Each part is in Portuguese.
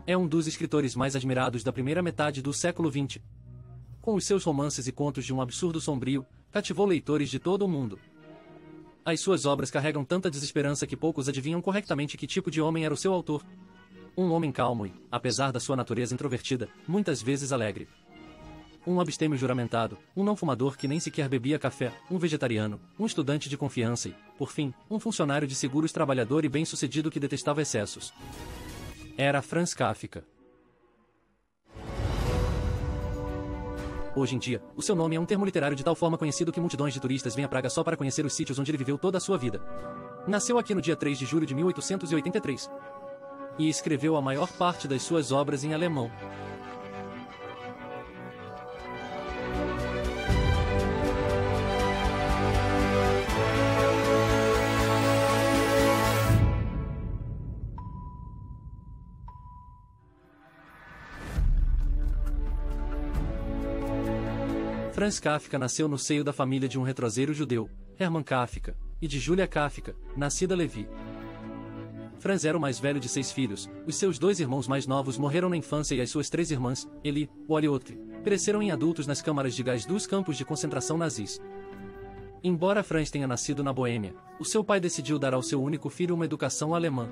É um dos escritores mais admirados da primeira metade do século XX. Com os seus romances e contos de um absurdo sombrio, cativou leitores de todo o mundo. As suas obras carregam tanta desesperança que poucos adivinham corretamente que tipo de homem era o seu autor. Um homem calmo e, apesar da sua natureza introvertida, muitas vezes alegre. Um abstêmio juramentado, um não fumador que nem sequer bebia café, um vegetariano, um estudante de confiança e, por fim, um funcionário de seguros trabalhador e bem-sucedido que detestava excessos. Era Franz Kafka. Hoje em dia, o seu nome é um termo literário de tal forma conhecido que multidões de turistas vêm à Praga só para conhecer os sítios onde ele viveu toda a sua vida. Nasceu aqui no dia 3 de julho de 1883. E escreveu a maior parte das suas obras em alemão. Franz Kafka nasceu no seio da família de um retroseiro judeu, Hermann Kafka, e de Julia Kafka, nascida Levi. Franz era o mais velho de 6 filhos, os seus 2 irmãos mais novos morreram na infância e as suas 3 irmãs, Eli, Wally e Otri, pereceram em adultos nas câmaras de gás dos campos de concentração nazis. Embora Franz tenha nascido na Boêmia, o seu pai decidiu dar ao seu único filho uma educação alemã.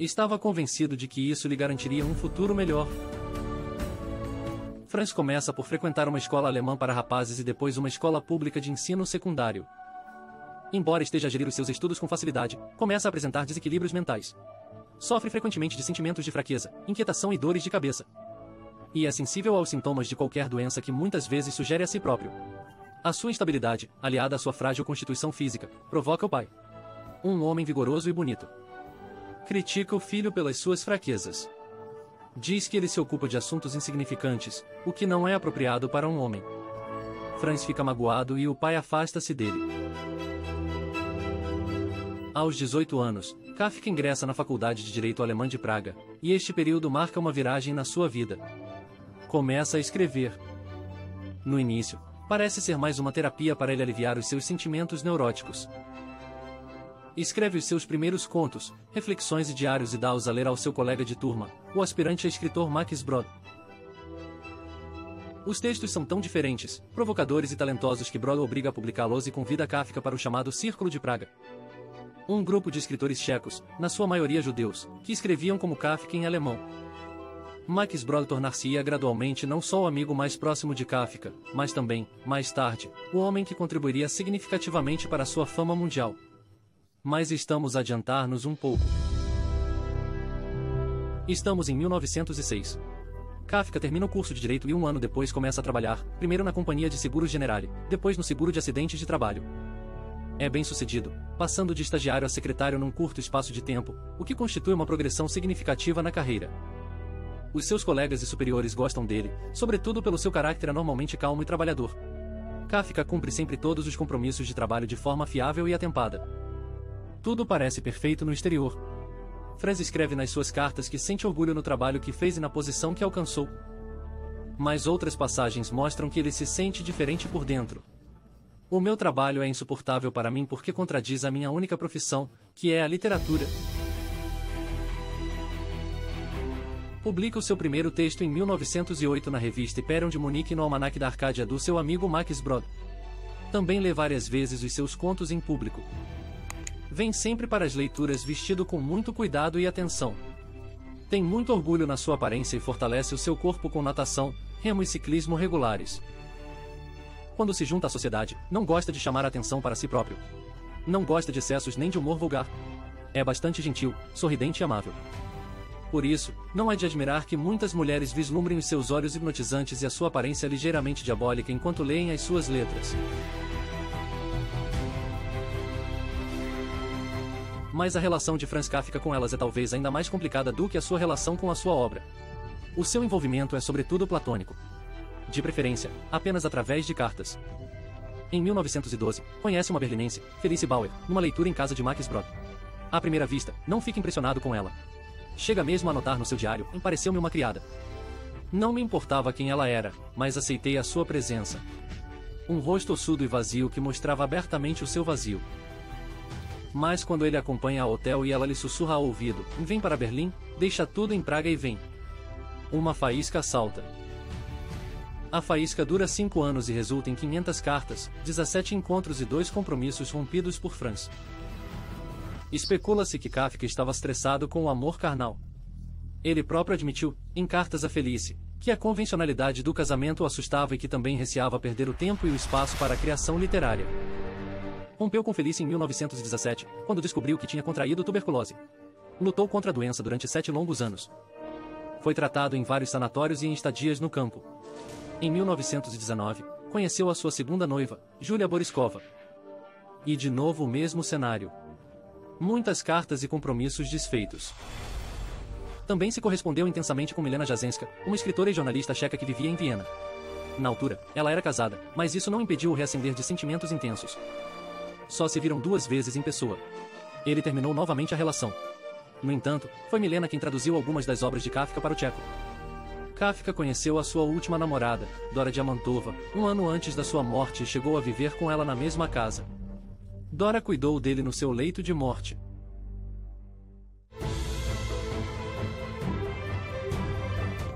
Estava convencido de que isso lhe garantiria um futuro melhor. Franz começa por frequentar uma escola alemã para rapazes e depois uma escola pública de ensino secundário. Embora esteja a gerir os seus estudos com facilidade, começa a apresentar desequilíbrios mentais. Sofre frequentemente de sentimentos de fraqueza, inquietação e dores de cabeça. E é sensível aos sintomas de qualquer doença que muitas vezes sugere a si próprio. A sua instabilidade, aliada à sua frágil constituição física, provoca o pai. Um homem vigoroso e bonito. Critica o filho pelas suas fraquezas. Diz que ele se ocupa de assuntos insignificantes, o que não é apropriado para um homem. Franz fica magoado e o pai afasta-se dele. Aos 18 anos, Kafka ingressa na Faculdade de Direito Alemã de Praga, e este período marca uma viragem na sua vida. Começa a escrever. No início, parece ser mais uma terapia para ele aliviar os seus sentimentos neuróticos. Escreve os seus primeiros contos, reflexões e diários e dá-os a ler ao seu colega de turma, o aspirante a escritor Max Brod. Os textos são tão diferentes, provocadores e talentosos que Brod obriga a publicá-los e convida Kafka para o chamado Círculo de Praga. Um grupo de escritores checos, na sua maioria judeus, que escreviam como Kafka em alemão. Max Brod tornar-se-ia gradualmente não só o amigo mais próximo de Kafka, mas também, mais tarde, o homem que contribuiria significativamente para a sua fama mundial. Mas estamos a adiantar-nos um pouco. Estamos em 1906. Kafka termina o curso de Direito e um ano depois começa a trabalhar, primeiro na Companhia de Seguros Generale, depois no Seguro de Acidentes de Trabalho. É bem-sucedido, passando de estagiário a secretário num curto espaço de tempo, o que constitui uma progressão significativa na carreira. Os seus colegas e superiores gostam dele, sobretudo pelo seu caráter anormalmente calmo e trabalhador. Kafka cumpre sempre todos os compromissos de trabalho de forma fiável e atempada. Tudo parece perfeito no exterior. Franz escreve nas suas cartas que sente orgulho no trabalho que fez e na posição que alcançou. Mas outras passagens mostram que ele se sente diferente por dentro. O meu trabalho é insuportável para mim porque contradiz a minha única profissão, que é a literatura. Publica o seu primeiro texto em 1908 na revista Hyperion de Munique e no Almanac da Arcádia do seu amigo Max Brod. Também lê várias vezes os seus contos em público. Vem sempre para as leituras vestido com muito cuidado e atenção. Tem muito orgulho na sua aparência e fortalece o seu corpo com natação, remo e ciclismo regulares. Quando se junta à sociedade, não gosta de chamar a atenção para si próprio. Não gosta de excessos nem de humor vulgar. É bastante gentil, sorridente e amável. Por isso, não é de admirar que muitas mulheres vislumbrem os seus olhos hipnotizantes e a sua aparência ligeiramente diabólica enquanto leem as suas letras. Mas a relação de Franz Kafka com elas é talvez ainda mais complicada do que a sua relação com a sua obra. O seu envolvimento é sobretudo platônico. De preferência, apenas através de cartas. Em 1912, conhece uma berlinense, Felice Bauer, numa leitura em casa de Max Brod. À primeira vista, não fica impressionado com ela. Chega mesmo a anotar no seu diário, pareceu-me uma criada. Não me importava quem ela era, mas aceitei a sua presença. Um rosto ossudo e vazio que mostrava abertamente o seu vazio. Mas quando ele a acompanha ao hotel e ela lhe sussurra ao ouvido, vem para Berlim, deixa tudo em Praga e vem. Uma faísca salta. A faísca dura 5 anos e resulta em 500 cartas, 17 encontros e 2 compromissos rompidos por Franz. Especula-se que Kafka estava estressado com o amor carnal. Ele próprio admitiu, em cartas a Felice, que a convencionalidade do casamento o assustava e que também receava perder o tempo e o espaço para a criação literária. Rompeu com Felice em 1917, quando descobriu que tinha contraído tuberculose. Lutou contra a doença durante 7 longos anos. Foi tratado em vários sanatórios e em estadias no campo. Em 1919, conheceu a sua segunda noiva, Julia Boriskova. E de novo o mesmo cenário. Muitas cartas e compromissos desfeitos. Também se correspondeu intensamente com Milena Jasenska, uma escritora e jornalista checa que vivia em Viena. Na altura, ela era casada, mas isso não impediu o reacender de sentimentos intensos. Só se viram 2 vezes em pessoa. Ele terminou novamente a relação. No entanto, foi Milena quem traduziu algumas das obras de Kafka para o tcheco. Kafka conheceu a sua última namorada, Dora Diamantova, 1 ano antes da sua morte e chegou a viver com ela na mesma casa. Dora cuidou dele no seu leito de morte.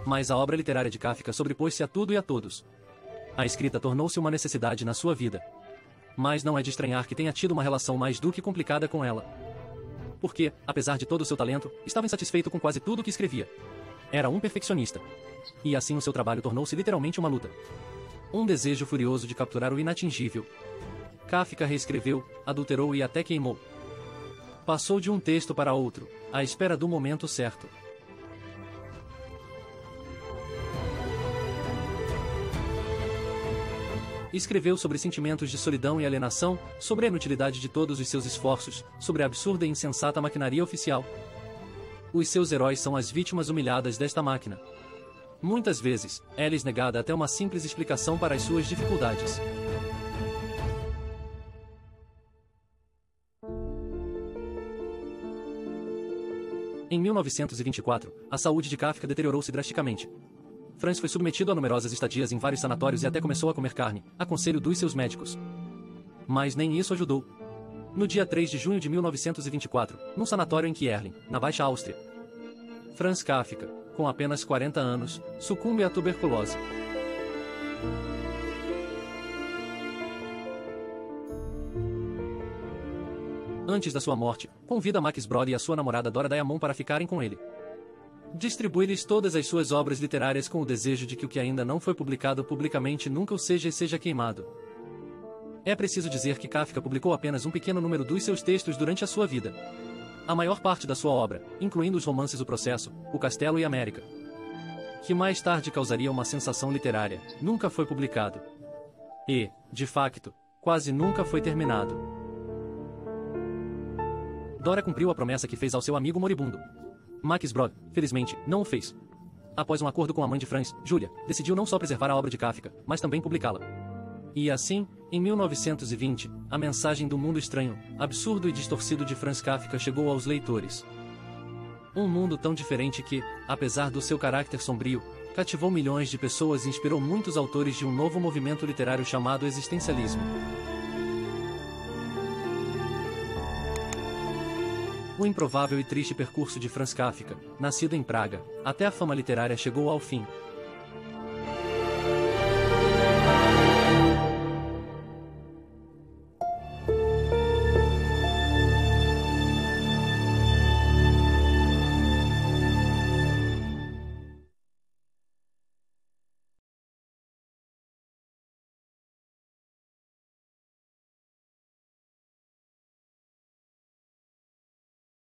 Mas a obra literária de Kafka sobrepôs-se a tudo e a todos. A escrita tornou-se uma necessidade na sua vida. Mas não é de estranhar que tenha tido uma relação mais do que complicada com ela. Porque, apesar de todo o seu talento, estava insatisfeito com quase tudo o que escrevia. Era um perfeccionista. E assim o seu trabalho tornou-se literalmente uma luta. Um desejo furioso de capturar o inatingível. Kafka reescreveu, adulterou e até queimou. Passou de um texto para outro, à espera do momento certo. Escreveu sobre sentimentos de solidão e alienação, sobre a inutilidade de todos os seus esforços, sobre a absurda e insensata maquinaria oficial. Os seus heróis são as vítimas humilhadas desta máquina. Muitas vezes, é-lhes negada até uma simples explicação para as suas dificuldades. Em 1924, a saúde de Kafka deteriorou-se drasticamente. Franz foi submetido a numerosas estadias em vários sanatórios e até começou a comer carne, a conselho dos seus médicos. Mas nem isso ajudou. No dia 3 de junho de 1924, num sanatório em Kierling, na Baixa Áustria, Franz Kafka, com apenas 40 anos, sucumbe à tuberculose. Antes da sua morte, convida Max Brod e a sua namorada Dora Diamond para ficarem com ele. Distribui-lhes todas as suas obras literárias com o desejo de que o que ainda não foi publicado publicamente nunca o seja e seja queimado. É preciso dizer que Kafka publicou apenas um pequeno número dos seus textos durante a sua vida. A maior parte da sua obra, incluindo os romances O Processo, O Castelo e América, que mais tarde causaria uma sensação literária, nunca foi publicado. E, de facto, quase nunca foi terminado. Dora cumpriu a promessa que fez ao seu amigo moribundo. Max Brod, felizmente, não o fez. Após um acordo com a mãe de Franz, Julia, decidiu não só preservar a obra de Kafka, mas também publicá-la. E assim, em 1920, a mensagem do mundo estranho, absurdo e distorcido de Franz Kafka chegou aos leitores. Um mundo tão diferente que, apesar do seu caráter sombrio, cativou milhões de pessoas e inspirou muitos autores de um novo movimento literário chamado existencialismo. O improvável e triste percurso de Franz Kafka, nascido em Praga, até a fama literária chegou ao fim.